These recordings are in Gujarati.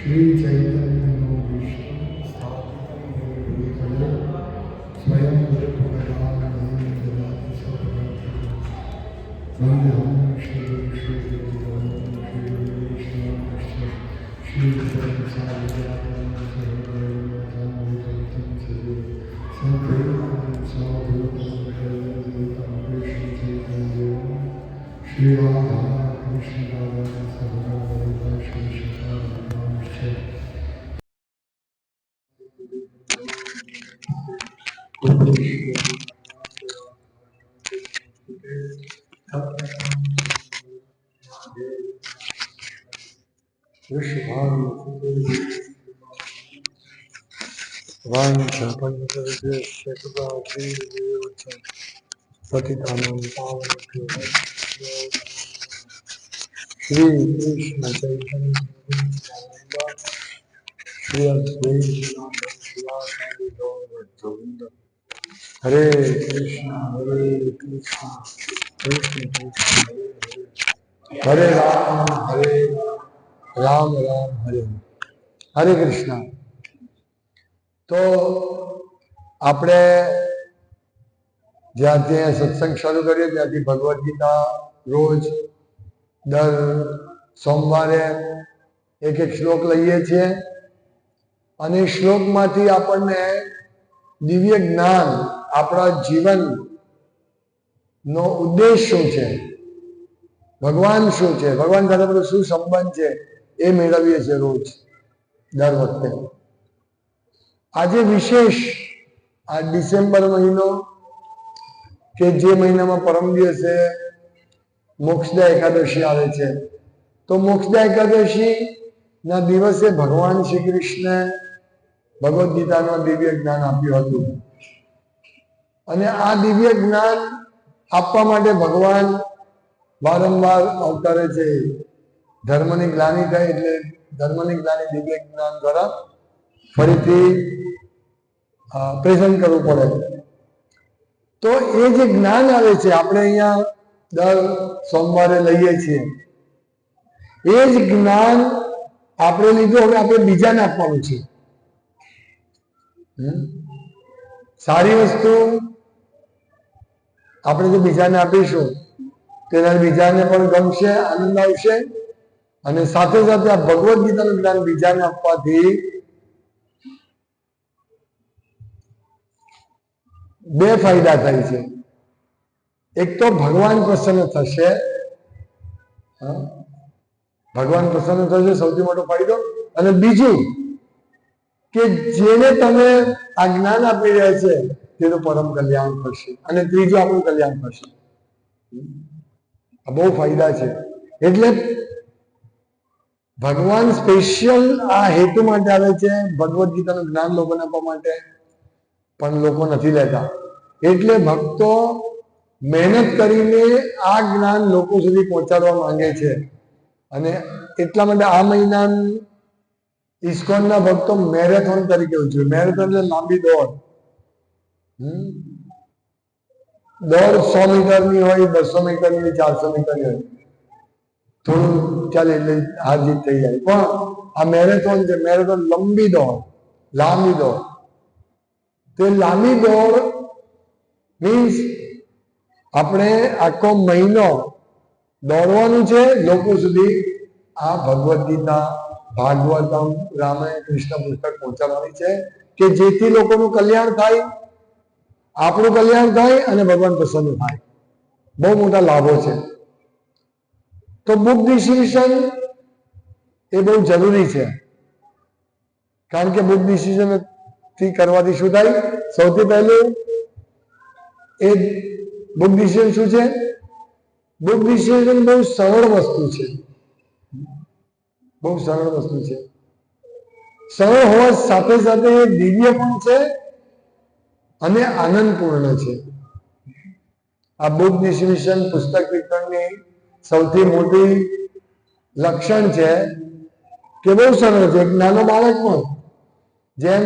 श्री चैतन्य विष्णु स्थापितं भूतले स्वयं भगवान् ददाति स्वपदार्थं वन्देऽहं श्री श्री राधा कृष्ण पतितानां पावनेभ्यो श्री कृष्ण चैतन्य श्री अद्वैत गोविंद हरे कृष्ण कृष्ण कृष्ण हरे राम राम राम हरे हरे कृष्ण। तो આપણે જ્યાંથી સત્સંગ શરૂ કરીએ ત્યાંથી ભગવદ્ ગીતા રોજ દર સોમવારે એક એક શ્લોક લઈએ છીએ અને શ્લોકમાંથી આપણને દિવ્ય જ્ઞાન, આપણા જીવનનો ઉદ્દેશ શું છે, ભગવાન શું છે, ભગવાન સાથે આપણો શું સંબંધ છે એ મેળવીએ છીએ રોજ દર વખતે. આજે વિશેષ આ ડિસેમ્બર મહિનો કે જે મહિનામાં પરમ દિવસે મોક્ષદા એકાદશી આવે છે, તો મોક્ષદા એકાદશી ના દિવસે ભગવાન શ્રી કૃષ્ણ ભગવદ્ ગીતાનું દિવ્ય જ્ઞાન આપ્યું હતું અને આ દિવ્ય જ્ઞાન આપવા માટે ભગવાન વારંવાર અવતરે છે. ધર્મની ગ્લાનિ થાય એટલે ધર્મની ગ્લાનિ દિવ્ય જ્ઞાન દ્વારા ફરીથી પ્રેઝન્ટ કરવું પડે. તો એ જે જ્ઞાન આવે છે આપણે અહીંયા દર સોમવારે લઈએ છીએ, એ જ જ્ઞાન આપણે લીધું હવે આપણે બીજાને આપવાનું છે. સારી વસ્તુ આપણે જો બીજાને આપીશું તેના બીજાને પણ ગમશે, આનંદ આવશે અને સાથે સાથે આ ભગવદ્ ગીતાનું જ્ઞાન બીજાને આપવાથી બે ફાયદા થાય છે. એક તો ભગવાન પ્રસન્ન થશે, ભગવાન પ્રસન્ન થશે સૌથી મોટો ફાયદો, અને બીજું કે જેને તમે આ જ્ઞાન આપી રહ્યા છે તેનું પરમ કલ્યાણ થશે, અને ત્રીજું આપણું કલ્યાણ થશે. આ બહુ ફાયદા છે. એટલે ભગવાન સ્પેશિયલ આ હેતુ માટે આવે છે, ભગવદ્ ગીતાનું જ્ઞાન લોકોને આપવા માટે, પણ લોકો નથી લેતા. એટલે ભક્તો મહેનત કરીને આ જ્ઞાન લોકો સુધી પહોંચાડવા માંગે છે અને એટલા માટે આ મહિના ઇસ્કોનના ભક્તો મેરેથોન તરીકે ઉજવે. મેરેથોન એટલે લાંબી દોડ. દોડ 100 મીટરની હોય, 200 મીટરની, 400 મીટરની હોય. થોડું ચાલે એટલે હાર જીત થઈ જાય. પણ આ મેરેથોન છે, મેરેથોન લંબી દોડ, લાંબી દોડ. તે લાંબી દોડ મીન્સ આપણે આખો મહિનો દોડવાનું છે લોકો સુધી. આ ભગવદ્ ગીતા, ભાગવતમ, રામાયણ, કૃષ્ણ પુસ્તક પહોંચાડવાની છે કે જેથી લોકોનું કલ્યાણ થાય, આપણું કલ્યાણ થાય અને ભગવાન પ્રસન્ન થાય. બહુ મોટા લાભો છે. તો બુક ડિસ્ટ્રીબ્યુશન એ બહુ જરૂરી છે, કારણ કે બુક ડિસ્ટ્રીબ્યુશન થી કરવાથી શું થાય? સૌથી પહેલું એ બુક ડિસ્ટ્રીબ્યુશન શું છે? બુક ડિસ્ટ્રીબ્યુશન બહુ સરળ વસ્તુ છે, બહુ સરળ વસ્તુ છે. સરળ હોવા સાથે સાથે દિવ્ય પણ છે અને આનંદપૂર્ણ છે. આ બુક ડિસ્ટ્રીબ્યુશન, પુસ્તક વિતરણની સૌથી મોટી લક્ષણ છે કે બહુ સરળ છે. એક નાનો બાળક પણ, જેમ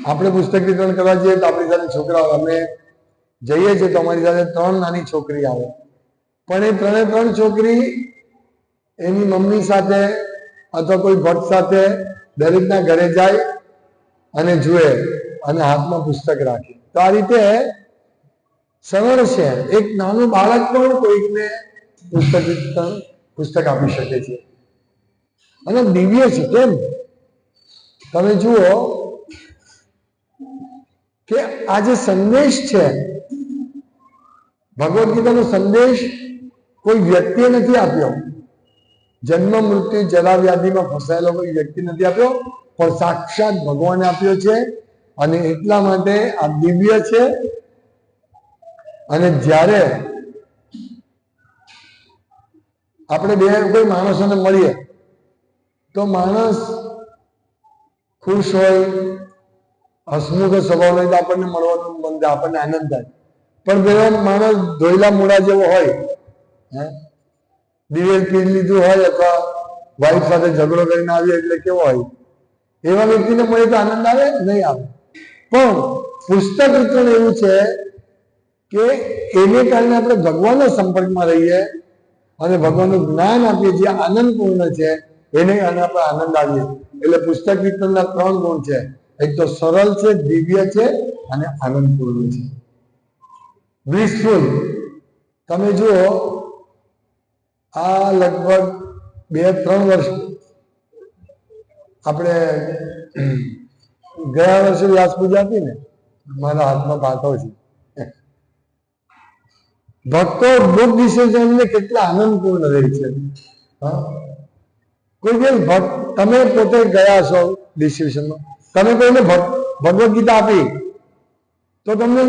આપણે પુસ્તક વિતરણ કરવા જઈએ તો આપણી સાથે છોકરાઓ, અમે જઈએ છીએ તો અમારી સાથે 3 નાની છોકરી આવે, પણ એ 3 છોકરી એની મમ્મી સાથે અથવા કોઈ ભક્ત સાથે દરેકના ઘરે જાય અને જુએ અને હાથમાં પુસ્તક રાખે. તો આ રીતે સરળ છે. એક નાનું બાળક પણ કોઈકને પુસ્તક આપી શકે છે અને દિવ્ય છે. કેમ? તમે જુઓ કે આ જે સંદેશ છે, ભગવદ્ ગીતાનો સંદેશ કોઈ વ્યક્તિએ નથી આપ્યો. જન્મ મૃત્યુ જરા વ્યાધિમાં ફસાયેલો કોઈ વ્યક્તિ નથી આપ્યો, પણ સાક્ષાત ભગવાને આપ્યો છે. અને એટલા માટે આ દિવ્ય છે. અને જ્યારે આપણે બે કોઈ માણસોને મળીએ તો માણસ ખુશ હોય, હસમુખ સ્વભાવ હોય તો આપણને મળવાનું મન થાય, આપણને આનંદ થાય. પણ પેલો માણસ ધોઈલા મૂળા જેવો હોય, દિવેલ પી લીધું હોય અથવા વાઈફ સાથે ઝઘડો કરીને આવ્યો એટલે કેવો હોય, એવા વ્યક્તિને મળે તો આનંદ આવે? નહીં આવે. પણ પુસ્તક વિતરણ એવું છે કે એને કારણે આપણે ભગવાનના સંપર્કમાં રહીએ અને ભગવાનનું જ્ઞાન આપીએ, જે આનંદપૂર્ણ છે, એને કારણે આપણે આનંદ આવીએ. એટલે પુસ્તક વિતરણના 3 ગુણ છે. એક તો સરળ છે, દિવ્ય છે અને આનંદપૂર્ણ છે, બ્લિસફુલ. તમે જુઓ, આ લગભગ 2-3 વર્ષ આપણે ગયા વર્ષે વ્યાસ પૂજા હતી ને, મારા હાથમાં પાઠો છે. ભક્તો બુક ડિસિઝનને કેટલા આનંદપૂર્ણ રહે છે. કોઈ બી ભક્ત, તમે પોતે ગયા છો ડિસ્ટ્રીબ્યુશનમાં, તમે કોઈને ભગવદ્ ગીતા આપી તો તમને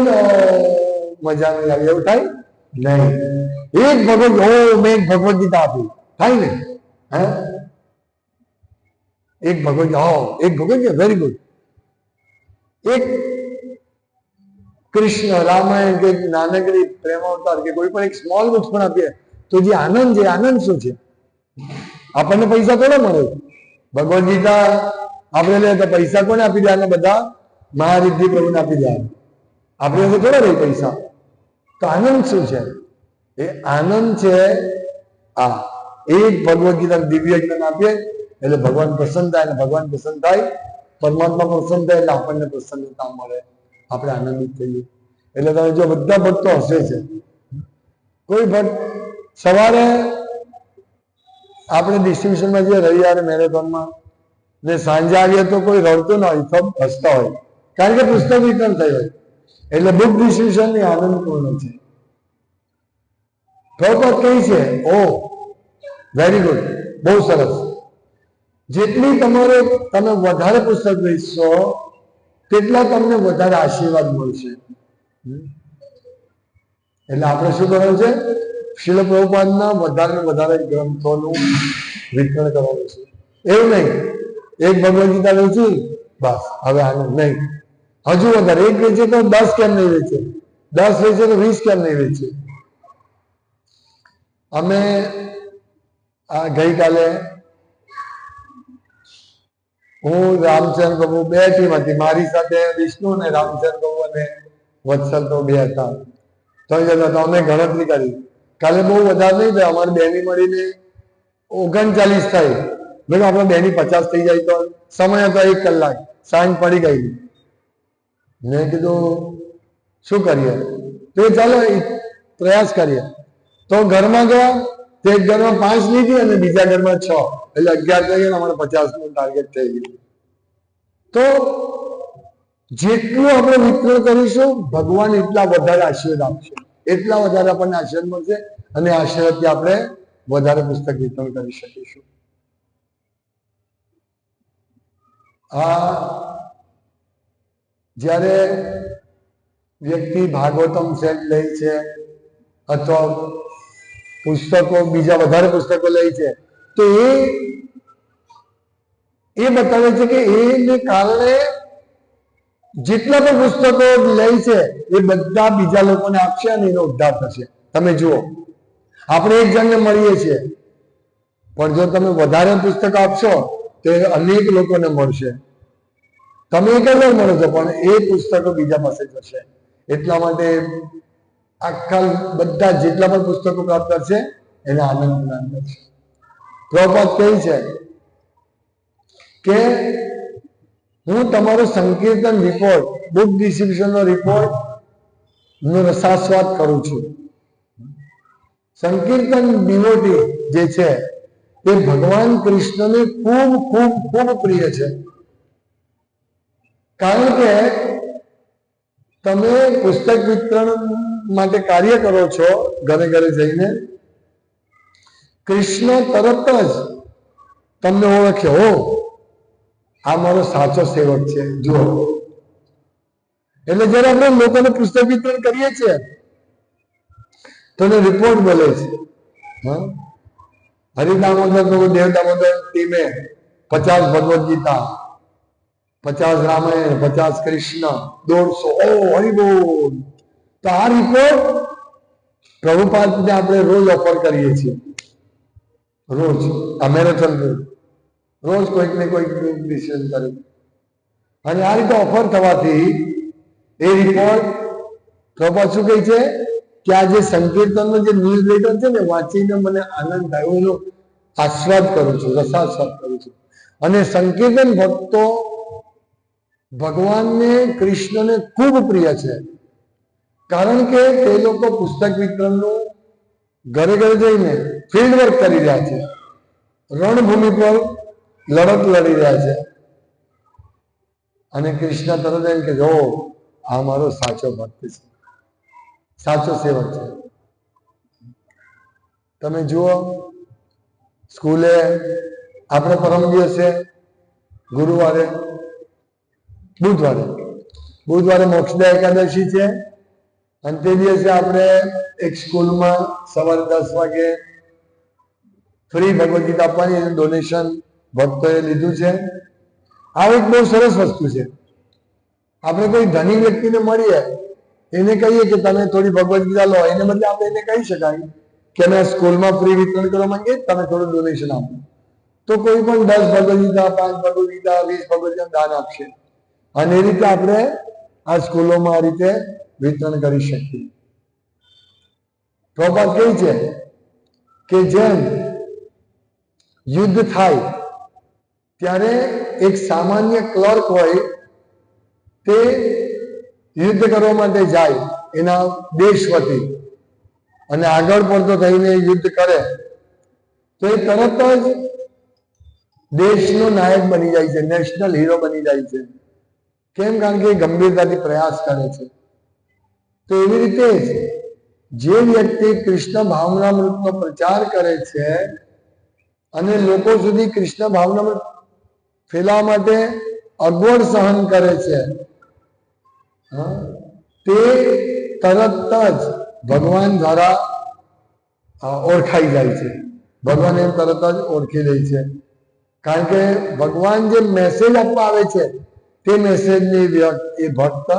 મજા નહીં આવી, એવું થાય નહીં. મેં એક ભગવદ્ ગીતા આપી, થાય ને? એક ભગવદ્ ગીતા, વેરી ગુડ. એક કૃષ્ણ રામાયણ કે નાનકડી પ્રેમ અવતાર કે કોઈ પણ એક સ્મોલ બુક્સ પણ આપીએ તો જે આનંદ છે, આનંદ શું છે? આપણને પૈસા કોને મળે? ભગવદ્ ગીતા આપણે લે તો પૈસા કોને આપી દે? બધા મહારિદ્ધિ પ્રભુને આપી દે. આપણે તો થોડા રહી પૈસા. તો આનંદ શું છે? એ આનંદ છે આ એક ભગવદ્ ગીતા દિવ્ય જ્ઞાન આપીએ એટલે ભગવાન પ્રસન્ન થાય, અને ભગવાન પ્રસન્ન થાય, પરમાત્મા પ્રસન્ન થાય એટલે આપણને પ્રસન્નતા મળે, આપણે આનંદિત થઈએ. એટલે તમે જો બધા ભક્તો હસે છે. કોઈ ભક્ત સવારે આપણે ડિસ્ટ્રીબ્યુશનમાં જે રવિવારે મેરેથોનમાં ને સાંજે આવીએ તો કોઈ રડતું ના હોય, સબ હસતા હોય, કારણ કે પુસ્તક વિતરણ થયું હોય. એટલે બુક ડિસ્ટ્રીબ્યુશન ની આનંદપૂર્ણ છે. પ્રભુપાદ કહે છે, ઓ વેરી ગુડ, બહુ સરસ. જેટલી તમે વધારે પુસ્તક વેચશો તેટલા તમને વધારે આશીર્વાદ મળશે. એટલે આપણે શું કરવાનું છે? શીલ પ્રભુપાદના વધારે ગ્રંથોનું વિતરણ કરવાનું છે. એવું નહીં એક ભગવદ્ ગીતા વેચી બસ હવે આનંદ નહીં. હજુ વધારે, એક વેચે તો 10 કેમ નહીં વેચે, 10 વેચે તો 20 કેમ નહીં વેચે? અમે આ ગઈકાલે હું રામચંદ્ર પ્રભુ 2 ટીમ હતી, મારી સાથે વિષ્ણુ ને રામચંદ્ર પ્રભુ અને વત્સલ તો 2 હતા, 3 જણા હતા. અમે ગણતરી કરી, કાલે બહુ વધારે નહીં થાય, અમારે 2 ની મળીને 39 થઈ. મેં આપણે 2 ની 50 થઈ જાય તો સમય હતો 1 કલાક, સાંજ પડી ગઈ. મેં કીધું શું કરીએ? તો ચાલો પ્રયાસ કરીએ. તો ઘરમાં ગયા તો એક ઘરમાં 5 લીધી અને બીજા ઘરમાં 6, એટલે 11 થઈ ગયા. અમારે 50 નું ટાર્ગેટ થઈ ગયું. તો જેટલું આપણે વિતરણ કરીશું ભગવાન એટલા વધારે આશીર્વાદ આપશે, એટલા વધારે આપણને આશીર્વાદ મળશે, અને આશીર્વાદથી આપણે વધારે પુસ્તક વિતરણ કરી શકીશું. આ જ્યારે વ્યક્તિ ભાગવતમ સેટ લે છે અથવા પુસ્તકો બીજા વધારે પુસ્તકો લે છે તો એ બતાવે છે કે એને કારણે જેટલા પણ પુસ્તકો લે છે એ બધા બીજા લોકોને આપશે અને એનો ઉદ્ધાર થશે. તમે જુઓ, આપણે એક જણને મળીએ છીએ, પણ જો તમે વધારે પુસ્તક આપશો તો એ અનેક લોકોને મળશે. તમે એક જ મળો છો પણ એ પુસ્તકો બીજા પાસે જશે. એટલા માટે આખા બધા જેટલા પણ પુસ્તકો પ્રાપ્ત કરશે એને આનંદ પ્રદાન કરશે. પ્રભુપાદ કહે છે કે હું તમારો સંકીર્તન રિપોર્ટ, બુક ડિસ્ટ્રીબ્યુશનનો રિપોર્ટ નો રસાસ્વાદ કરું છું. સંકીર્તન ડિવોટી જે છે એ ભગવાન કૃષ્ણને ખૂબ ખૂબ ખૂબ પ્રિય છે. કારણ કે તમે પુસ્તક વિતરણ માટે કાર્ય કરો છો, ઘરે ઘરે જઈને કૃષ્ણ તરત જ તમને ઓળખે, હો આ મારો સાચો સેવક છે, જુઓ. એટલે જયારે આપણે લોકોને પુસ્તક વિતરણ કરીએ છીએ તો એને રિપોર્ટ બોલે છે. હરિદામોદર પ્રભુ દેવ દામોદર ટીમે 50 ભગવદ ગીતા, 50 રામાયણ, 50 કૃષ્ણ, 150, ઓ હરિબોલ. તો આ રિપોર્ટ પ્રભુપાદને આપણે રોજ ઓફર કરીએ છીએ. રોજ આ મેરેથોન રોજ કોઈક ને કોઈક ડિસિઝન કરે. અને આ રીતે ઓફર થવાથી એ રિપોર્ટ પ્રભુપાદ શું કહે છે કે આ જે સંકીર્તનનો જે ન્યૂઝ લેટર છે ને, વાંચીને મને આનંદ થાય, એનો આસ્વાદ કરું છું, રસાસ્વાદ કરું છું. અને સંકીર્તન ભક્તો ભગવાનને, કૃષ્ણને ખૂબ પ્રિય છે. કારણ કે તે લોકો પુસ્તક વિતરણનું ઘરે ઘરે જઈને ફિલ્ડ વર્ક કરી રહ્યા છે, રણભૂમિ પર લડત લડી રહ્યા છે. અને કૃષ્ણ તરત એમ કે જો આ મારો સાચો ભક્ત છે, સાચો સેવક છે. તમે જુઓ સ્કૂલે આપણે પરમ દિવસે ગુરુવારે બુધવારે મોક્ષદા એકાદશી છે. અને તે દિવસે આપણે એક સ્કૂલમાં સવારે 10 વાગે ફ્રી ભગવદ ગીતા આપવાની ડોનેશન ભક્તોએ લીધું છે. આ એક બહુ સરસ વસ્તુ છે. આપણે કોઈ ધની વ્યક્તિને મળીએ, એને કહીએ કે તમે થોડી ભગવદ ગીતા લો, એને બદલે આપણે એને કહી શકાય કે અમે સ્કૂલમાં ફ્રી વિતરણ કરવા માંગીએ, તમે થોડું ડોનેશન આપો. તો કોઈ પણ 10 ભગવદ ગીતા, 5 ભગવદ ગીતા, 20 ભગવદ ગીતા દાન આપશે. અને એ રીતે આપણે આ સ્કૂલોમાં આ રીતે વિતરણ કરી શકીએ. પ્રભુપાદ કહે છે કે જેમ યુદ્ધ થાય ત્યારે એક સામાન્ય ક્લર્ક હોય, તે યુદ્ધ કરવા માટે જાય એના દેશ વતી, અને આગળ પડતો થઈને યુદ્ધ કરે તો એ તરત જ દેશનો નાયક બની જાય છે, નેશનલ હીરો બની જાય છે. કેમ? કારણ કે ગંભીરતાથી પ્રયાસ કરે છે. તો એવી રીતે જ જે વ્યક્તિ કૃષ્ણ ભાવનામૃતનો પ્રચાર કરે છે અને લોકો સુધી કૃષ્ણ ભાવનામૃત ફેલાવવા માટે અગવડ સહન કરે છે, તે તરત જ ભગવાન દ્વારા ઓળખાઈ જાય છે. ભગવાન એમ તરત જ ઓળખી લે છે. કારણ કે ભગવાન જે મેસેજ આપવા આવે છે તે મેસેજને એ ભક્ત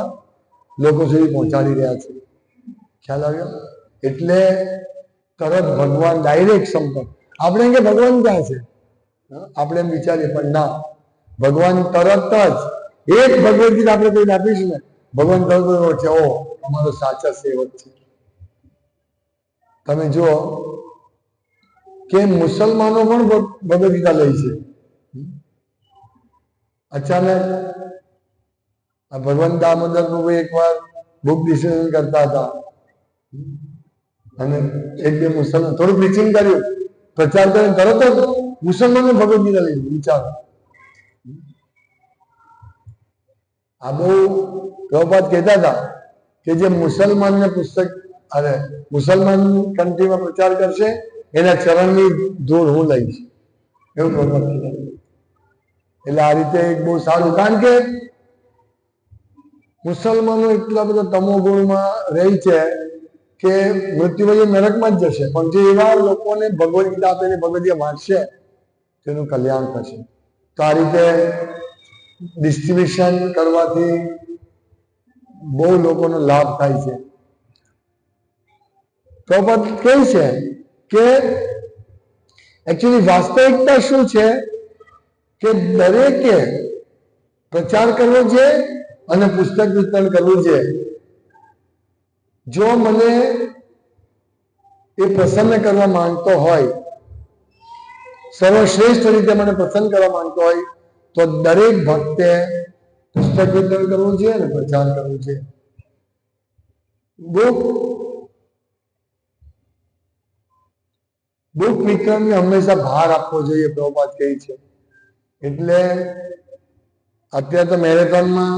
લોકો સુધી પહોંચાડી રહ્યા છે. ખ્યાલ આવ્યો? એટલે તરત ભગવાન ડાયરેક્ટ સંપર્ક. આપણે કે ભગવાન ક્યાં છે, આપણે એમ વિચારીએ, પણ ના, ભગવાન તરત જ એક ભગવદ ગીતા આપણે કોઈને આપીશું ને, ભગવાન તરત જ ઓળખે, ઓ અમારો સાચા સેવક છે. તમે જુઓ કે મુસલમાનો પણ ભગવદ ગીતા લે છે. અચાનક આ ભગવાન દામોદર પ્રભુ એકવાર બુક ડિસ્ટ્રીબ્યુશન કરતા હતા અને એક બે મુસલમાન થોડું પ્રીચિંગ કર્યું, પ્રચાર કરીને તરત જ મુસલમાનો ભગવદ ગીતા લઈ વિચારો. આ બહુ પ્રભુપાદ કહેતા હતા કે જે મુસલમાનને પુસ્તક, અરે મુસલમાન કન્ટ્રીમાં પ્રચાર કરશે એના ચરણની ધૂળ હું લઈશ, એવું પ્રભુપાદ કહેતા. એટલે આ રીતે એક બહુ સારું, કારણ કે મુસલમાનો એટલા બધા તમોગુણમાં રહી છે કે મૃત્યુ પછી નરકમાં જ જશે, પણ જે એવા લોકોને ભગવદ ગીતા આપીને ભગવદ ગીતા વાંચશે તેનું કલ્યાણ થશે. તો આ રીતે ડિસ્ટ્રીબ્યુશન કરવાથી બહુ લોકોનો લાભ થાય છે. પ્રભુપાદ કહે છે કે એકચ્યુઅલી વાસ્તવિકતા શું છે કે દરેકે પ્રચાર કરવો છે અને પુસ્તક વિતરણ કરવું છે. જો મને એ પ્રસન્ન કરવા માંગતો હોય, સર્વશ્રેષ્ઠ રીતે મને પ્રસન્ન કરવા માંગતો હોય તો દરેક ભક્તે પુસ્તક વિતરણ કરવું જોઈએ અને પ્રચાર કરવું છે. બુક વિતરણને હંમેશા ભાર આપવો જોઈએ, પ્રભુપાદ કહે છે. એટલે અત્યારે તો મેરેથોનમાં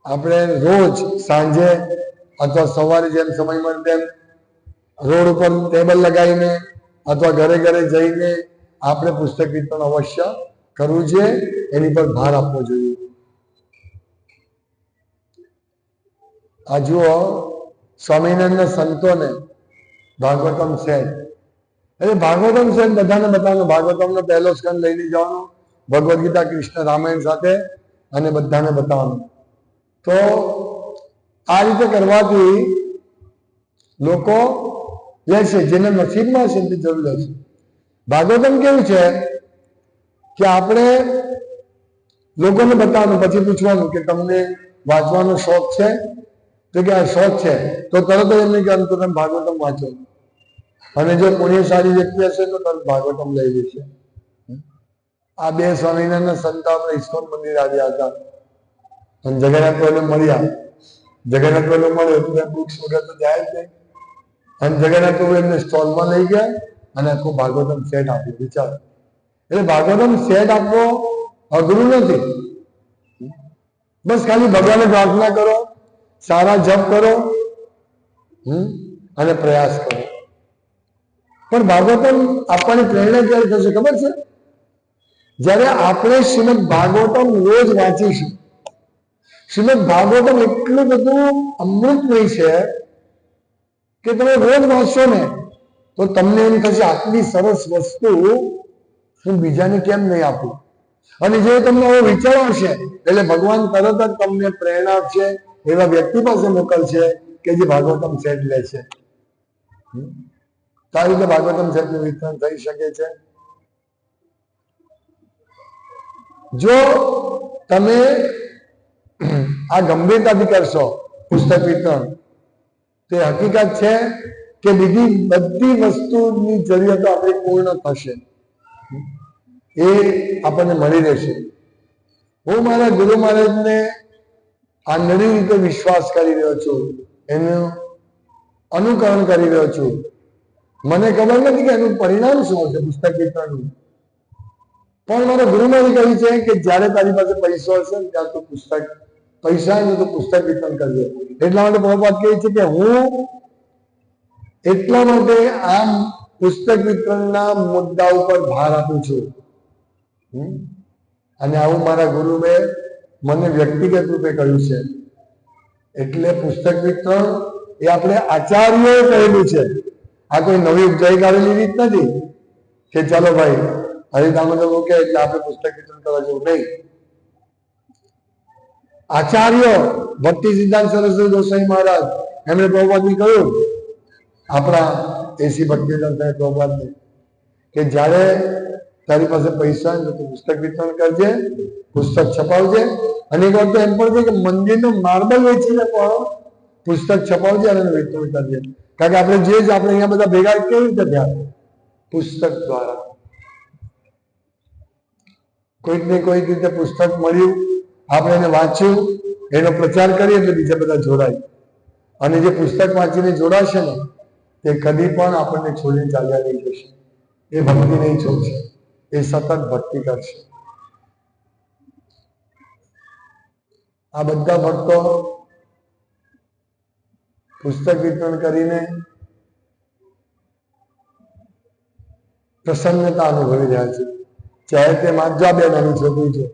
આપણે રોજ સાંજે અથવા સવારે જેમ સમય મળે તેમ રોડ ઉપર ટેબલ લગાવીને અથવા ઘરે ઘરે જઈને આપણે પુસ્તક વિતરણ અવશ્ય કરવું જોઈએ, એની પર ભાર આપવો જોઈએ. આ જુઓ, સ્વામિનારાયણના સંતોને ભાગવતમ સેટ, એટલે ભાગવતમ સેટ બધાને બતાવવાનો. ભાગવતમનો પહેલો સ્કંદ લઈને જવાનો, ભગવદ્ ગીતા, કૃષ્ણ, રામાયણ સાથે, અને બધાને બતાવવાનું. તો આ રીતે કરવાથી લોકો લેશે, જેને નસીબમાં છે તે જરૂર લેશે. ભાગવતમ કેવું છે કે આપણે લોકોને બતાવવાનું, પછી પૂછવાનું કે તમને વાંચવાનો શોખ છે? તો કે આ શોખ છે, તો તરત જ એમને કહેવાનું તમે ભાગવતમ વાંચો. અને જો પુણ્યશાળી વ્યક્તિ હશે તો તરત ભાગવતમ લઈ લેશે. આ બે સ્વામિનારાયણના સંત આપણે ઇસ્કોન મંદિર આવ્યા હતા અને જગન્નાથ પ્રભુ મળ્યા. જગન્નાથ પ્રભુ મળે એટલે બુક્સ વગર તો જાય જ નહીં. અને જગન્નાથ પ્રભુ એમને સ્ટોલમાં લઈ ગયા અને આખું ભાગવતમ સેટ આપ્યું. વિચાર, એટલે ભાગવતમ સેટ આપવો અઘરું નથી. બસ ખાલી ભગવાનને પ્રાર્થના કરો, સારા જપ કરો અને પ્રયાસ કરો. પણ ભાગવતમ આપવાની પ્રેરણા ક્યારે થશે ખબર છે? જ્યારે આપણે શ્રીમદ ભાગવતમ રોજ વાંચીશું. શ્રીમદ ભાગવતમ એટલું બધું અમૃતમય છે કે તમે રોજ વાંચશો ને તો તમને એમ થશે આટલી સરસ વસ્તુ હું બીજાને કેમ નહીં આપું. અને જે તમને હવે વિચાર આવશે એટલે ભગવાન તરત જ તમને પ્રેરણા આપશે, એવા વ્યક્તિ પાસે મોકલશે કે જે ભાગવતમ સેટ લે છે. તો આ રીતે ભાગવતમ સેટનું વિતરણ થઈ શકે છે. જો તમે આ ગંભીરતાથી કરશો પુસ્તક વિતરણ, તે હકીકત છે કે બીજી બધી વસ્તુની જરૂરિયાતો આપણી પૂર્ણ થશે, એ આપણને મળી રહેશે. હું મારા ગુરુ મહારાજને આંધળી રીતે વિશ્વાસ કરી રહ્યો છું, એનું અનુકરણ કરી રહ્યો છું. મને ખબર નથી કે એનું પરિણામ શું હશે પુસ્તક વિતરણનું. પણ મારા ગુરુ મહારાજે કહ્યું છે કે જ્યારે તારી પાસે પૈસો હશે ને ત્યારે તું પૈસા ને તો પુસ્તક વિતરણ કરજે. એટલા માટે પ્રભુપાદ કહે છે કે હું એટલા માટે આમ પુસ્તક વિતરણના મુદ્દા ઉપર ભાર આપું છું. અને આવું મારા ગુરુએ મને વ્યક્તિગત રૂપે કહ્યું છે. એટલે પુસ્તક વિતરણ એ આપણે આચાર્યોએ કહેલું છે. આ કોઈ નવી ઉપજાઈ કાઢેલી રીત નથી કે ચાલો ભાઈ હરિદામોદર મૂકે એટલે આપણે પુસ્તક વિતરણ કરવા જેવું નહીં. આચાર્ય ભક્તિ સિદ્ધાંત સરસ્વતી ગોસ્વામી મહારાજ એમણે પ્રભુપાદને કહ્યું, આપણા એસી ભક્તિવેદાંત સાહેબ પ્રભુપાદને, કે જ્યારે તારી પાસે પૈસા હોય તો પુસ્તક વિતરણ કરજે, પુસ્તક છપાવજે. અને એક વાર તો એમ પણ છે કે મંદિરનો માર્બલ વેચીને પણ પુસ્તક છપાવજે અને વિતરણ કરજે. કારણ કે આપણે આપણે અહીંયા બધા ભેગા કેવી રીતે થયા? પુસ્તક દ્વારા. કોઈક ને કોઈક રીતે પુસ્તક મળ્યું, આપણે એને વાંચ્યું, એનો પ્રચાર કરીએ એટલે બીજા બધા જોડાય. અને જે પુસ્તક વાંચીને જોડાશે ને તે કદી પણ આપણને છોડીને ચાલ્યા નહીં જશે. એ ભક્તિ નહીં છોડશે, એ સતત ભક્તિ કરશે. આ બધા ભક્તો પુસ્તક વિતરણ કરીને પ્રસન્નતા અનુભવી રહ્યા છે. ચાહે તે માજા બે નાની છોકરી છે.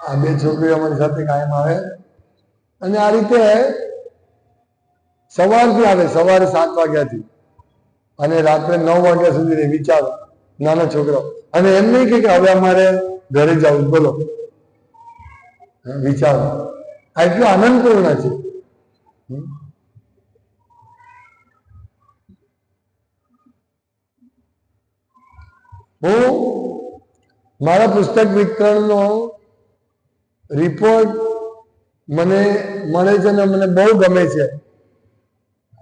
આ બે છોકરીઓ અમારી સાથે કાયમ આવે અને આ રીતે સવારથી આવે, સવારે 7 વાગ્યાથી અને રાત્રે 9 વાગ્યા સુધી રહે. વિચારો, નાના છોકરાઓ. અને એમ નહીં કે હવે અમારે ઘરે જવું. બોલો, વિચારો, આ એટલું આનંદપૂર્ણ છે. હું મારા પુસ્તક વિતરણનો રિપોર્ટ મને મળે છે અને મને બહુ ગમે છે.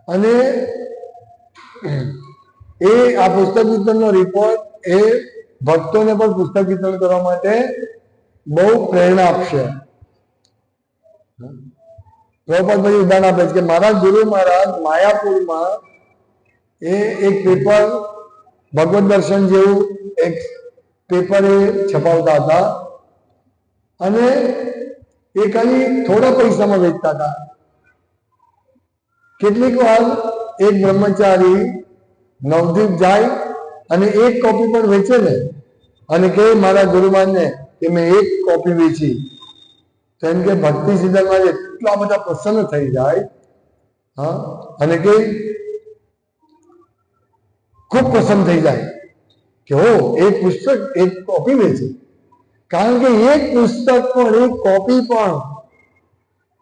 અને એ આ પુસ્તક વિતરણનો રિપોર્ટ એ ભક્તોને પણ પુસ્તક વિતરણ કરવા માટે બહુ પ્રેરણા આપશે. પ્રભુપાદ પછી ઉદાહરણ આપે છે કે મારા ગુરુ મહારાજ માયાપુરમાં એ એક પેપર ભગવત દર્શન જેવું એક પેપર એ છપાવતા હતા અને એ ખાલી થોડા પૈસામાં વેચતા હતા. કેટલીક વાર એક બ્રહ્મચારી નવદીપ જાય અને એક કોપી પણ વેચે ને અને કે મારા ગુરુમાનને કે મેં એક કોપી વેચી, તો એમ કે ભક્તિ સિદ્ધાંતમાં એટલા બધા પ્રસન્ન થઈ જાય. હા, અને કે ખૂબ પ્રસન્ન થઈ જાય કે હો એક પુસ્તક એક કોપી વેચી. કારણ કે એક પુસ્તક પણ એક કોપી પણ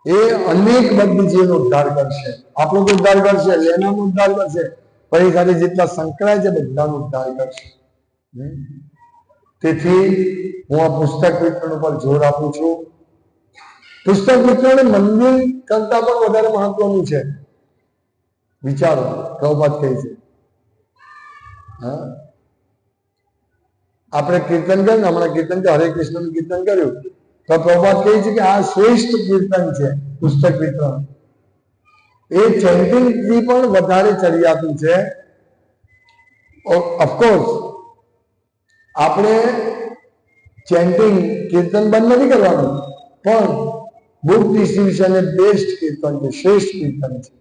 એ અનેક બુદ્ધિજીવનો ઉદ્ધાર કરશે. આપણો તો ઉદ્ધાર કરશે, લેનાનો ઉદ્ધાર કરશે, પણ એ સાથે જેટલા સંકળાય છે બધાનો ઉદ્ધાર કરશે. તેથી હું આ પુસ્તક વિતરણ ઉપર જોર આપું છું. પુસ્તક વિતરણ મંદિર કરતા પણ વધારે મહત્વનું છે. વિચારો, પ્રભુપાદ કહે છે. હા, આપણે કીર્તન કર્યું, હમણાં કીર્તન હરે કૃષ્ણનું કીર્તન કર્યું, તો પ્રભુપાદ કહે છે કે આ શ્રેષ્ઠ કીર્તન છે પુસ્તક વિતરણ. એ ચેન્ટિંગ થી પણ વધારે ચડિયાતું છે. ઓફકોર્સ આપણે ચેન્ટિંગ કીર્તન બંધ નથી કરવાનું, પણ બુક ડિસ્ટ્રીબ્યુશન એ બેસ્ટ કીર્તન છે, શ્રેષ્ઠ કીર્તન છે.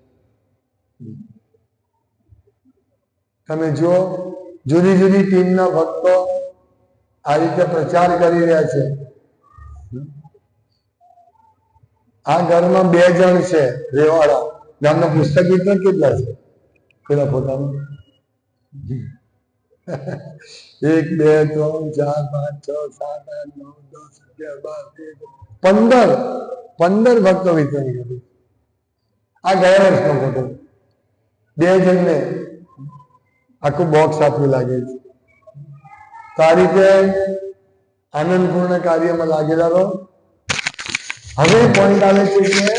તમે જુઓ જુદી જુદી ટીમના ભક્તો આ રીતે પ્રચાર કરી રહ્યા છે. આ ઘરમાં 2 જણ છે રેવાડા, ગામના પુસ્તક વિતરણ કેટલા છે પેલા પોતાનું? 1 2 3 4 5 6 7 8 9 10 11 12 15 ભક્તો વિતરણ કર્યું. આ ગયા વર્ષનો ફોટો. 2 જણને આખું બોક્સ આપ્યું લાગે છે. તો આ રીતે આનંદપૂર્ણ કાર્યમાં લાગેલા રહો. હવે પોઈન્ટ આવે છે કે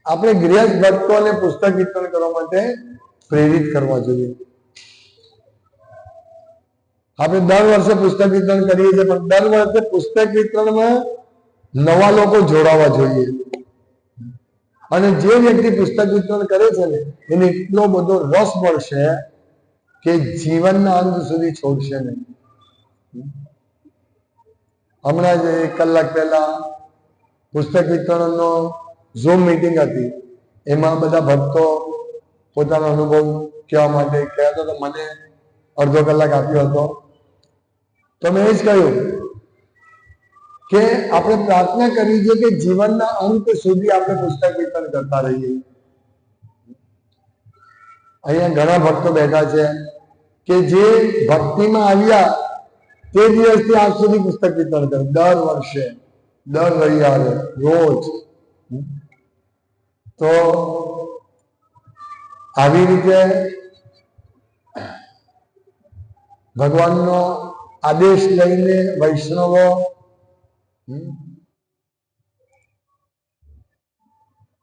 આપણે ગૃહસ્થ ભક્તોને પુસ્તક વિતરણ કરવા માટે પ્રેરિત કરવા જોઈએ. આપણે દર વર્ષે પુસ્તક વિતરણ કરીએ છીએ, પણ દર વર્ષે પુસ્તક વિતરણમાં નવા લોકો જોડાવા જોઈએ. અને જે વ્યક્તિ પુસ્તક વિતરણ કરે છે ને એને એટલો બધો રસ મળશે કે જીવનના અંત સુધી છોડશે નહીં. હમણાં જ 1 કલાક પહેલા પુસ્તક વિતરણનો ઝૂમ મીટિંગ હતી. એમાં બધા ભક્તો પોતાનો અનુભવ કહેવા માટે કહેતા હતા. મને અડધો કલાક આપ્યો હતો. તો મેં એ જ કહ્યું કે આપણે પ્રાર્થના કરવી જોઈએ કે જીવનના અંત સુધી આપણે પુસ્તક વિતરણ કરતા રહીએ. અહીંયા ઘણા ભક્તો બેઠા છે કે જે ભક્તિમાં આવ્યા તે દિવસથી આજ સુધી પુસ્તક વિતરણ કરે, દર વર્ષે, દર રવિવારે, રોજ. તો આવી રીતે ભગવાનનો આદેશ લઈને વૈષ્ણવો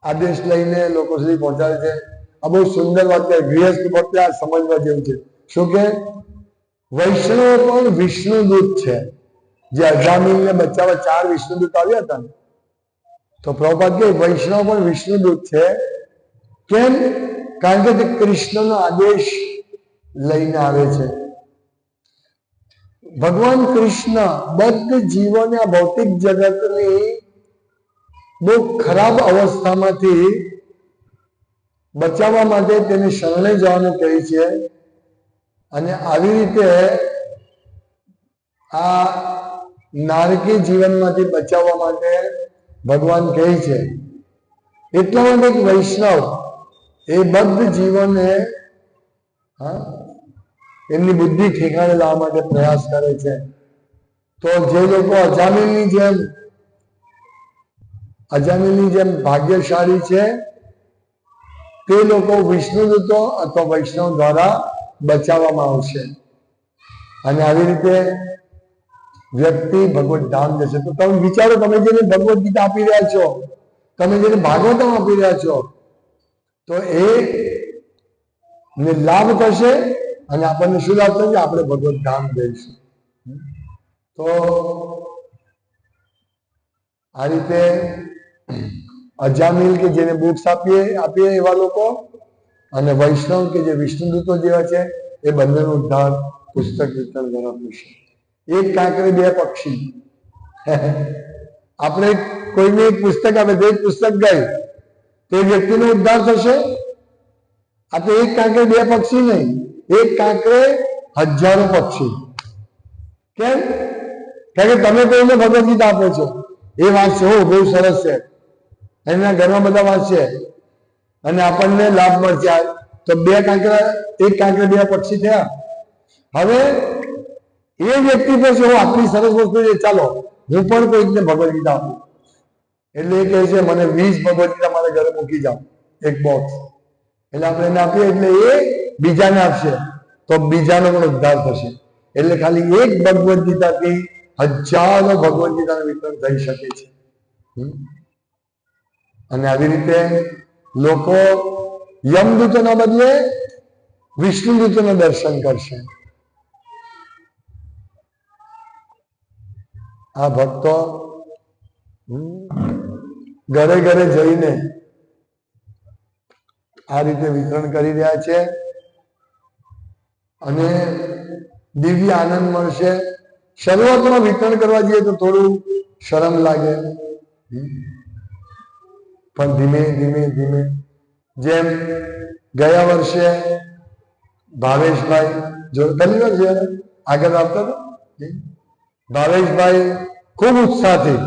આદેશ લઈને લોકો સુધી પહોંચાડે છે. આ બહુ સુંદર વાત છે. ગૃહસ્થ ભક્તિ આ સમજવા જેવું છે. શું કે વૈષ્ણવ પણ વિષ્ણુદૂત છે. જે અજામિલને બચાવવા 4 વિષ્ણુદૂત આવ્યા હતા ને, તો પ્રભુપાદ કહે વૈષ્ણવ પણ વિષ્ણુદૂત છે. કેમ? કારણ કે તે કૃષ્ણનો આદેશ લઈને આવે છે. ભગવાન કૃષ્ણ બધા જીવોને આ ભૌતિક જગતની બહુ ખરાબ અવસ્થામાંથી બચાવવા માટે તેને શરણે જવાનું કહે છે. અને આવી રીતે આ નારકી જીવનમાંથી બચાવવા માટે ભગવાન કહે છે. એટલા માટે એક વૈષ્ણવ એ બદ્ધ જીવોને એમની બુદ્ધિ ઠેકાણે લાવવા માટે પ્રયાસ કરે છે. તો જે લોકો અજામિલની જેમ ભાગ્યશાળી છે તે લોકો વિષ્ણુદૂતો અથવા વૈષ્ણવ દ્વારા બચાવવામાં આવશે. અને આવી રીતે વ્યક્તિ ભગવત ધામ જશે. તો તમે વિચારો, તમે જેને ભગવદ ગીતા આપી રહ્યા છો, તમે જેને ભાગવતમ આપી રહ્યા છો, તો એ ને લાભ થશે અને આપણને શું લાભ થશે? આપણે ભગવત ધામ જઈશું. તો આ રીતે અજામિલ કે જેને બુક્સ આપીએ એવા લોકો અને વૈષ્ણવ કે જે વિષ્ણુદૂતો જેવા છે એ બંનેનો ઉદ્ધાર પુસ્તક વિતરણ દ્વારા થશે. એક કાંકરે બે પક્ષી. આપણે કોઈને એક પુસ્તક આપે તો એક પુસ્તક ગઈ તે વ્યક્તિનો ઉદ્ધાર થશે. આ તો એક કાંકરે બે પક્ષી નહીં, એક કાંકરે હજારો પક્ષી. કેમ? કારણ કે તમે કોઈને ભગવદ ગીતા આપો છો, એ વાંચશે, હો બહુ સરસ છે, એના ઘરમાં બધા વાંચશે અને આપણને લાભ મળશે. તો બે કાંકરા, એક કાંકરે બે પક્ષી થયા. હવે એ વ્યક્તિ પાસે આટલી સરસ વસ્તુ છે, ચાલો હું પણ કોઈકને ભગવદ ગીતા આપું. એટલે એ કહે છે મને 20 ભગવદ ગીતા મારા ઘરે મૂકી જાઓ, એક બોક્સ. એટલે આપણે એને આપીએ એટલે એ બીજાને આપશે, તો બીજાનો પણ ઉદ્ધાર થશે. એટલે ખાલી એક ભગવદ ગીતાથી હજારો ભગવદ ગીતાનું વિતરણ થઈ શકે છે. અને આવી રીતે લોકો યમદૂતોના બદલે વિષ્ણુદૂતોના દર્શન કરશે. આ ભક્તો ઘરે ઘરે જઈને આ રીતે વિતરણ કરી રહ્યા છે અને દિવ્ય આનંદ મળશે. શરૂઆતમાં વિતરણ કરવા જઈએ તો થોડું શરમ લાગે, પણ ધીમે ધીમે ધીમે, જેમ ગયા વર્ષે ભાવેશભાઈ જો પહેલી વાર છે આગળ આવતા હતા, ભાવેશભાઈ ખૂબ ઉત્સાહથી,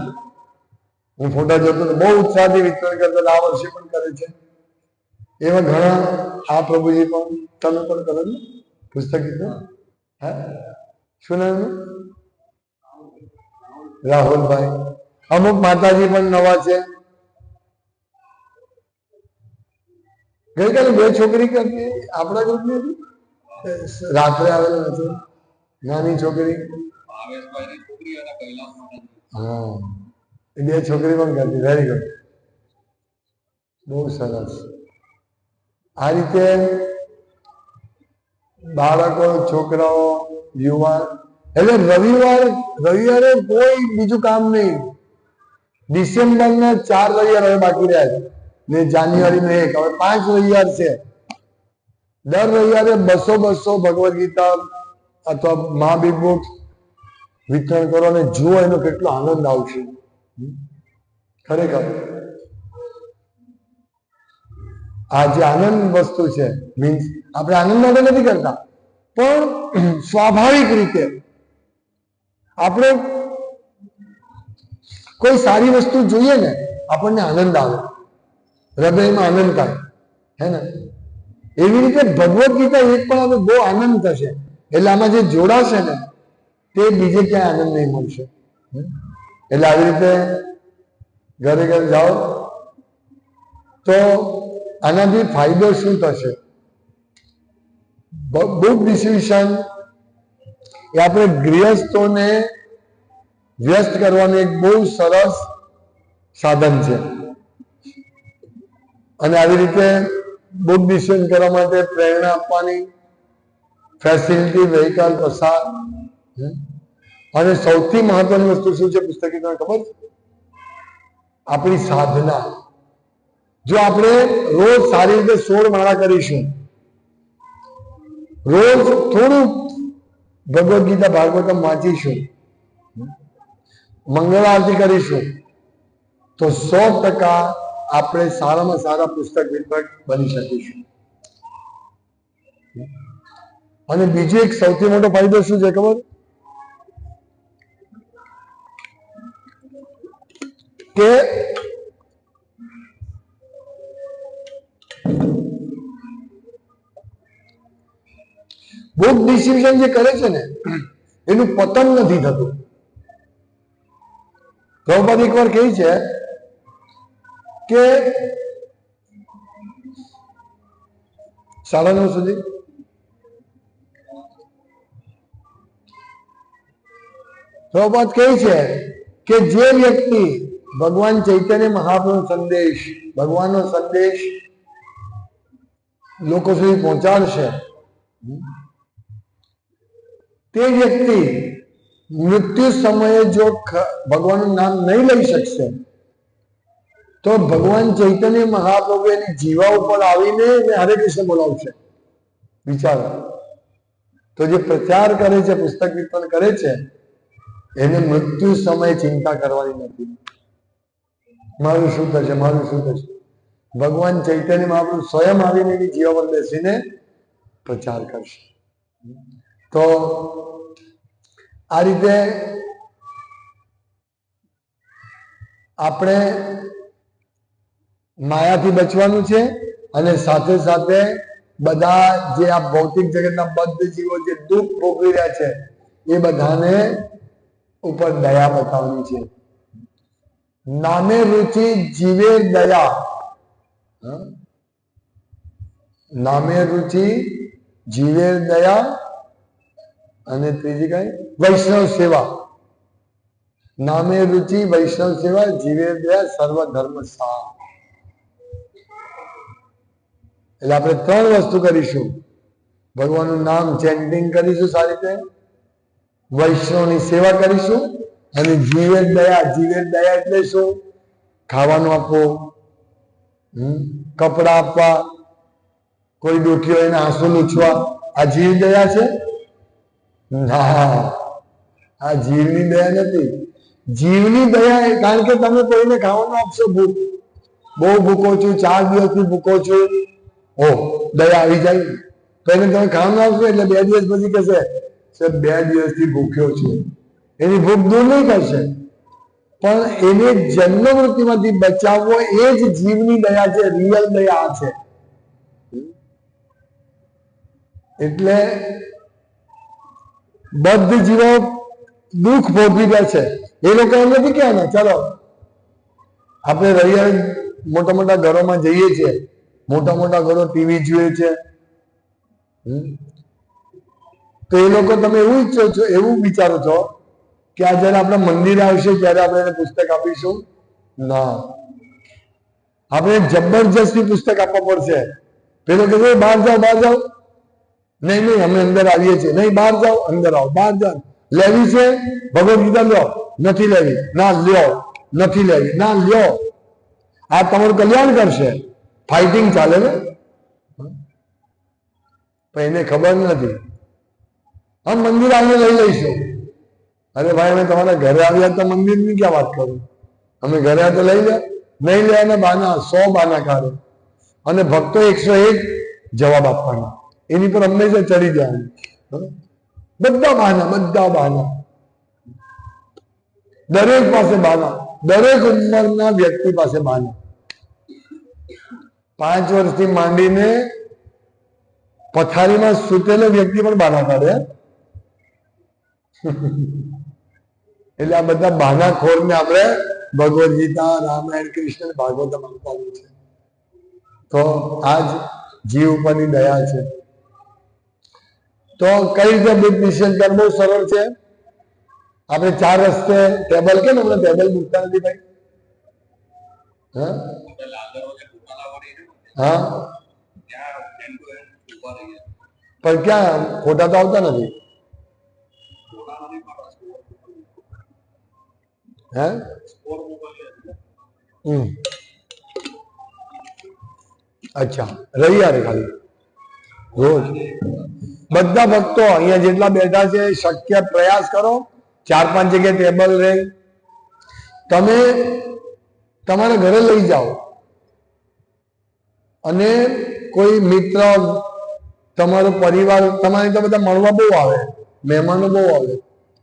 હું ફોટા જોતો તો બહુ ઉત્સાહથી વિતરણ કરતા, આ વર્ષે પણ કરે છે. એવા ઘણા આ પ્રભુજી પણ તમે પણ કરો ને પુસ્તક વિતરણ. હા, શું નામ? રાહુલભાઈ. અમુક માતાજી પણ નવા છે. ગઈકાલે બે છોકરી કરતી આપણા ગ્રુપની હતી, રાત્રે આવેલા નથી, નાની છોકરી. હા, એ બે છોકરી પણ કરતી. વેરી ગુડ, બહુ સરસ. આ રીતે બાળકો, છોકરાઓ, યુવાન, એટલે રવિવારે કોઈ બીજું કામ નહીં. ડિસેમ્બરના 4 રવિવાર હવે બાકી રહ્યા છે ને જાન્યુઆરીનો 1, હવે 5 રવિવાર છે. દર રવિવારે 200 ભગવદ ગીતા અથવા મહાબીર બુક્સ વિતરણ કરો અને જુઓ એનો કેટલો આનંદ આવશે. ખરેખર આ જે આનંદ વસ્તુ છે, મીન્સ આપણે આનંદ માટે નથી કરતા, પણ સ્વાભાવિક રીતે આપણે કોઈ સારી વસ્તુ જોઈએ ને આપણને આનંદ આવે, હૃદયમાં આનંદ થાય, હે ને? એવી રીતે ભગવદ ગીતા એક પણ આપણે બહુ આનંદ થશે. એટલે આમાં જે જોડાશે ને તે બીજે ક્યાંય આનંદ નહીં મળશે. એટલે આવી રીતે ઘરે ઘરે જાઓ તો આનાથી ફાયદો શું થશે? બુક ડિસ્ટ્રીબ્યુશન એ આપણે ગૃહસ્થોને વ્યસ્ત કરવાનું એક બહુ સરસ સાધન છે. અને આવી રીતે બુક ડિસ્ટ્રીબ્યુશન કરવા માટે પ્રેરણા આપવાની ફેસિલિટી, વ્હીકલ, પ્રસાર, અને સૌથી મહત્વની વસ્તુ શું છે પુસ્તકી, તમને ખબર છે? આપણી સાધના. જો આપણે રોજ સારી રીતે 16 માળા કરીશું, રોજ થોડું ભગવદ ગીતા ભાગવતમ વાંચીશું, મંગળ આરતી કરીશું, તો 100% આપણે સારામાં સારા પુસ્તક વિતરક બની શકીશું. અને બીજો એક સૌથી મોટો ફાયદો શું છે ખબર? કે બુક ડિસ્ટ્રીબ્યુશન જે કરે છે ને એનું પતન નથી થતું. પ્રભુપાદ એક વાર કહે છે કે 9:30 સુધી પ્રભુપાદ કહે છે કે જે વ્યક્તિ ભગવાન ચૈતન્ય મહાપ્રભુનો સંદેશ, ભગવાનનો સંદેશ લોકો સુધી પહોંચાડશે, તે વ્યક્તિ મૃત્યુ સમયે જો ભગવાનનું નામ નહીં લઈ શકશે તો ભગવાન ચૈતન્ય મહાપ્રભુ એની જીવા ઉપર આવીને હરે કૃષ્ણ બોલાવશે. વિચારો. તો જે પ્રચાર કરે છે, પુસ્તક વિતરણ કરે છે, એને મૃત્યુ સમયે ચિંતા કરવાની નથી, મારું શું થશે, મારું શું થશે. ભગવાન ચૈતન્ય મહાપ્રભુ સ્વયં આવીને એની જીવા પર બેસીને પ્રચાર કરશે. તો આ રીતે આપણે માયાથી બચવાનું છે અને સાથે સાથે બધા જે આ ભૌતિક જગતના બદ્ધ જીવો જે દુઃખ ભોગવી રહ્યા છે એ બધાને ઉપર દયા બતાવવાની છે. નામે રુચિ જીવે દયા, નામે રુચિ જીવે દયા, અને ત્રીજી કઈ વૈષ્ણવ સેવા. નામે રુચિ વૈષ્ણવ સેવા જીવે દયા સર્વ ધર્મ સાર. એટલે આપણે ત્રણ વસ્તુ કરીશું. ભગવાનનું નામ ચેન્ટિંગ કરીશું સારી રીતે, વૈષ્ણવની સેવા કરીશું, અને જીવે દયા. જીવે દયા એટલે શું? ખાવાનું આપવું, કપડા આપવા, કોઈ દુઃખી હોય એને આંસુ લૂછવા, આ જીવ દયા છે? ના, આ જીવની દયા નથી. જીવની દયા કારણ કે તમે કોઈને ખાવાનું આપશો, બહુ ભૂખો છું, 4 દિવસથી ભૂખો છું, ઓ દયા આવી જાય. તો એને તમે ખાવાનું આપશો એટલે 2 દિવસ પછી કહેશે 2 દિવસથી ભૂખ્યો છું. એની ભૂખ દૂર નહીં કરશે, પણ એને જન્મ મૃત્યુમાંથી બચાવવો એ જ જીવની દયા છે, રિયલ દયા છે. એટલે બદ્ધ જીવો દુઃખ ભોગવી રહ્યા છે, એ લોકો એમ નથી કહેવાના ચાલો આપણે રવિવારે મોટા મોટા ઘરોમાં જઈએ છીએ, મોટા મોટા ઘરો ટીવી જોઈએ છે, તો એ લોકો તમે એવું ઈચ્છો છો, એવું વિચારો છો કે આ જયારે આપણા મંદિર આવશે ત્યારે આપણે એને પુસ્તક આપીશું? ના, આપણે જબરજસ્તી પુસ્તક આપવા પડશે. પેલો કે બહાર જાઓ, બહાર જાઓ, નહીં નહીં અમે અંદર આવીએ છીએ, નહીં બહાર જાઓ, અંદર આવો, બહાર જાઓ. લેવી છે ભગવદ ગીતા, લ્યો, નથી લેવી, ના લ્યો, નથી લેવી, ના લ્યો. આ તમારું કલ્યાણ કરશે. ફાઇટિંગ ચાલે ને, પણ એને ખબર નથી. હમ મંદિર આવીને લઈ લઈશું. અરે ભાઈ અમે તમારા ઘરે આવ્યા તો મંદિરની ક્યાં વાત કરું, અમે ઘરે આવ્યા તો લઈ લે. નહીં લે અને બાના 100 બાના કાઢે, અને ભક્તો 101 જવાબ આપવાના, એની પર હંમેશા ચડી જાય. બધા બહાના, બધા બહાના, દરેક પાસે બહાના, દરેક ઉંમરના વ્યક્તિ પાસે બહાના. 5 વર્ષથી માંડીને પથારીમાં સૂતેલો વ્યક્તિ પણ બહાના કાઢે. એટલે આ બધા બહાના ખોરને આપણે ભગવદ ગીતા, રામાયણ, કૃષ્ણ, ભાગવતમ આપવાનું છે. તો આજ જીવ ઉપરની દયા છે. તો કઈ રીતે બુદ્ધ નિષેધ કરવું? બહુ સરળ છે. આપણે 4 રસ્તે ટેબલ, કેમ હમણાં ટેબલ મૂકતા નથી ભાઈ? હા, પણ ક્યાં ખોટા તો આવતા નથી. હે અચ્છા, રવિવારે ખાલી રોજ બધા ભક્તો અહીંયા જેટલા બેઠા છે શક્ય પ્રયાસ કરો 4-5 જગ્યાએ ટેબલ રહે, તમે તમારા ઘરે લઈ જાઓ, અને કોઈ મિત્ર, તમારો પરિવાર, તમારે તો બધા મળવા બહુ આવે, મહેમાનો બહુ આવે,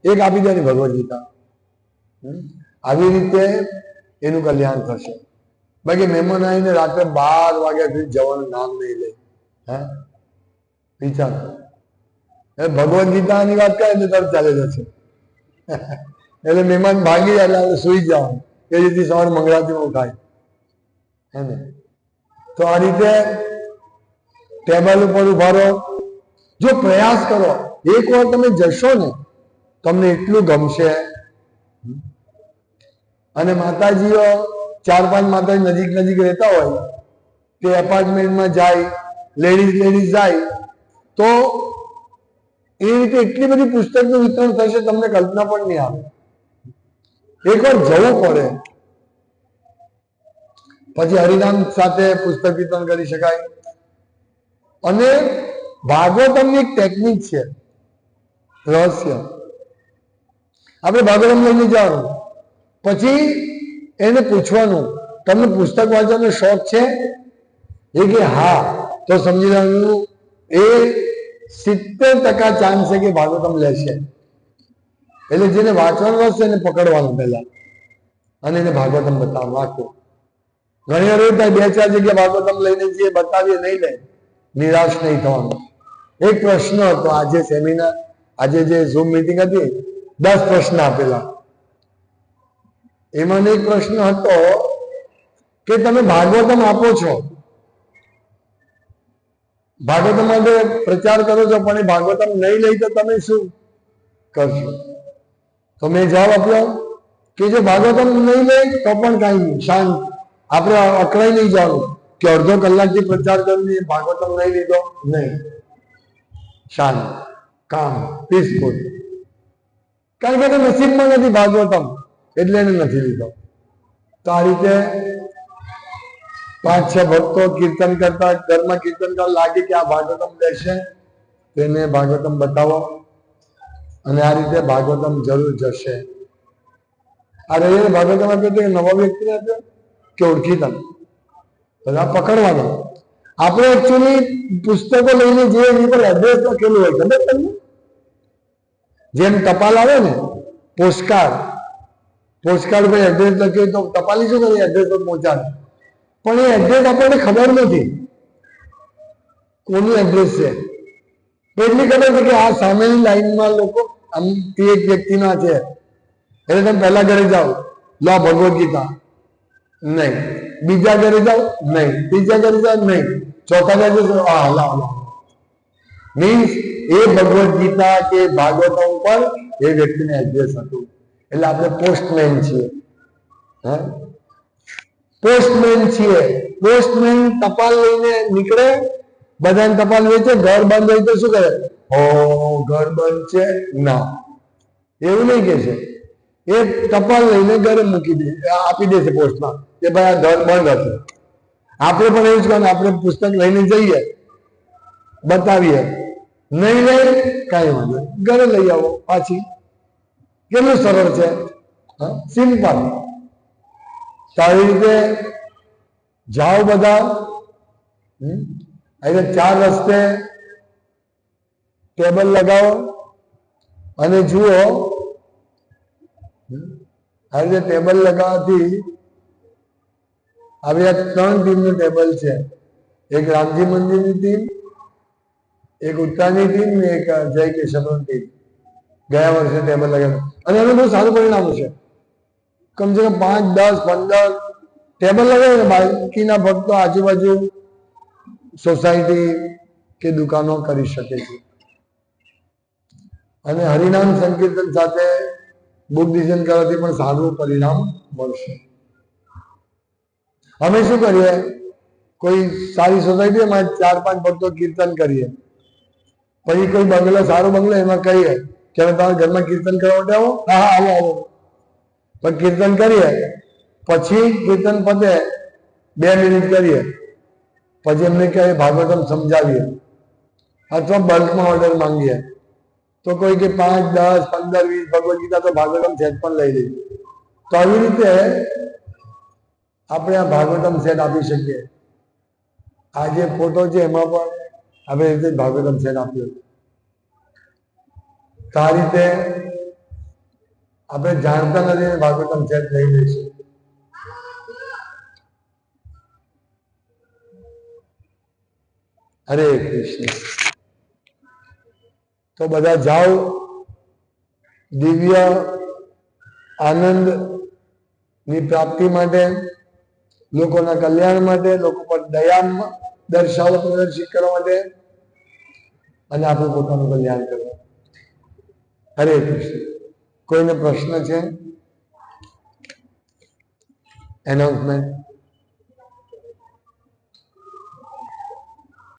એક આપી દે ભગવદ ગીતા. આવી રીતે એનું કલ્યાણ થશે. બાકી મહેમાન આવીને રાત્રે 12 વાગ્યા સુધી જવાનું નામ નહીં લે. હે વિચાર, ભગવદ ગીતાની વાત કરે તો તરત ચાલે જશે. એટલે મહેમાન ભાગી જાય એટલે આપણે સુઈ જવાનું, એ રીતે સવારે મંગળારતીમાં ઉઠાય. હે ને? તો આ રીતે ટેબલ ઉપર ઉભા રહો. જો પ્રયાસ કરો, એક વાર તમે જશો ને તમને એટલું ગમશે. અને માતાજીઓ 4-5 માતાજી નજીક નજીક રહેતા હોય તે એપાર્ટમેન્ટમાં જાય, લેડીઝ જાય તો એ રીતે એટલી બધી પુસ્તકનું વિતરણ થશે તમને કલ્પના પણ નહીં આવે. એકવાર જવું પડે. પછી હરિનામ સાથે પુસ્તક વિતરણ કરી શકાય. અને ભાગવતમની એક ટેકનિક છે, રહસ્ય. આપણે ભાગવતમ લઈને જવાનું, પછી એને પૂછવાનું તમને પુસ્તક વાંચવાનો શોખ છે? એ કે હા, તો સમજી લેવાનું એ 70% ચાન્સ છે કે ભાગવતમ લેશે. એટલે જેને વાંચવાનું રસ છે એને પકડવાનું પહેલા અને એને ભાગવતમ બતાવવાનું આખું. ઘણી વાર એવું થાય 2-4 જગ્યા ભાગવતમ લઈને જઈએ, બતાવીએ, નહીં લે, નિરાશ નહીં થવાનું. એક પ્રશ્ન હતો આજે સેમિનાર, આજે જે ઝૂમ મીટિંગ હતી, 10 પ્રશ્ન આપેલા. એમાં એક પ્રશ્ન હતો કે તમે ભાગવતમ આપો છો, ભાગવતમ માટે પ્રચાર કરો છો, પણ એ ભાગવતમ નહીં લઈ તો તમે શું કરશો? તો મેં જવાબ આપ્યો કે જો ભાગવતમ નહીં લે તો પણ કાંઈ નહીં, શાંત. આપણે અકળાઈ નહીં જવાનું કે અડધો કલાકથી પ્રચાર કરીને ભાગવતમ નહીં લીધો, નહીં. શાંત, કામ, પીસફુલ. કારણ કે એને નસીબમાં નથી ભાગવતમ, એટલે એને નથી લીધો. તો આ રીતે 5-6 ભક્તો કીર્તન કરતા, ઘરમાં કીર્તન કરવા લાગે કે આ ભાગવતમ લેશે, તેને ભાગવતમ બતાવો અને આ રીતે ભાગવતમ જરૂર જશે. આ રવિવારે ભાગવતમ આપ્યો તો નવા વ્યક્તિને આપ્યો કે ઓળખીતા? બધા પકડવાનો. આપણે એકચ્યુઅલી પુસ્તકો લઈને જઈએ એની પર એડ્રેસ લખેલું હોય, ખબર તમને? જેમ ટપાલ આવે ને, પોસ્ટકાર્ડ પર એડ્રેસ લખ્યું તો ટપાલી શું કરે? એડ્રેસ પર પહોંચાડે. પણ એ એડ્રેસ આપણને ખબર નથી કોનું એડ્રેસ છે. એટલી ખબર છે કે આ સામેની લાઈનમાં લોકો એક વ્યક્તિના છે, એટલે તમે પહેલા ઘરે જાઓ, લો ભગવદ્ ગીતા, નહીં. બીજા ઘરે જાઓ, નહીં. ત્રીજા ઘરે જાઓ, નહીં. ચોથા ઘરે જાઓ, લાવો. મીન્સ એ ભગવદ્ ગીતા કે ભાગવતમ પર એ વ્યક્તિને એડ્રેસ હતું. એટલે આપણે પોસ્ટમેન છીએ. પોસ્ટમેન છીએ. પોસ્ટમેન ટપાલ લઈને નીકળે, બધાને ટપાલ વેચે, ઘર બંધ હોય તો શું કરે? ઓ ઘર બંધ છે, ના, એવું નહીં કે છે. એ ટપાલ લઈને ઘરે મૂકી દે, આપી દેશે પોસ્ટમાં કે ભાઈ આ ઘર બંધ હતું. આપણે પણ એવું જ કરવાનું, આપણે પુસ્તક લઈને જઈએ, બતાવીએ, નહીં લઈ કાંઈ વાંધો, ઘરે લઈ આવો પાછી. કેટલું સરળ છે, સિમ્પલ. તો આવી રીતે જાઓ બધા. એટલે 4 રસ્તે ટેબલ લગાવો અને જુઓ. આ રીતે ટેબલ લગાવવાથી આવી આ 3 ટીમનું ટેબલ છે. એક રામજી મંદિરની ટીમ, એક ઉત્તરાયણની ટીમ ને એક જય કેશવની ટીમ. ગયા વર્ષે ટેબલ લગાવ્યું અને એનું બહુ સારું પરિણામ છે. કમસે કમ 5, 10, 15 ટેબલ લગાવે ને બાકીના ભક્તો આજુબાજુ સોસાયટી કે દુકાનો કરી શકે છે. અને હરિનામ સંકીર્તન સાથે બુક ડિઝાઇન કરવાથી પણ સારું પરિણામ મળશે. અમે શું કરીએ, કોઈ સારી સોસાયટીમાં 4-5 ભક્તો કીર્તન કરીએ, પછી કોઈ બંગલો, સારો બંગલો, એમાં કહીએ કે અમે તમારા ઘરમાં કીર્તન કરવા માટે આવો. હા, આવો. પણ કીર્તન કરીએ, પછી કીર્તન પતે 2 મિનિટ કરીએ, પછી એમને કહે ભાગવતમ સમજાવીએ અથવા બલ્કમાં ઓર્ડર માંગીએ. તો કોઈ કે 5, 10, 15, 20 ભગવદ્ ગીતા તો ભાગવતમ સેટ પણ લઈ લઈએ. તો આવી રીતે આપણે આ ભાગવતમ સેટ આપી શકીએ. આ જે ફોટો છે એમાં પણ આપણે રીતે ભાગવતમ સેટ આપ્યો. તો આ રીતે આપણે જાણતા નથી ભાગવતમ સેટ લઈ લઈશું. હરે કૃષ્ણ. તો બધા જાઓ, દિવ્ય આનંદ ની પ્રાપ્તિ માટે, લોકોના કલ્યાણ માટે, લોકો પર દયા દર્શાવો, પ્રદર્શિત કરવા માટે, અને આપણું પોતાનું કલ્યાણ કરવા. હરે કૃષ્ણ. કોઈને પ્રશ્ન છે? એનાઉન્સમેન્ટ.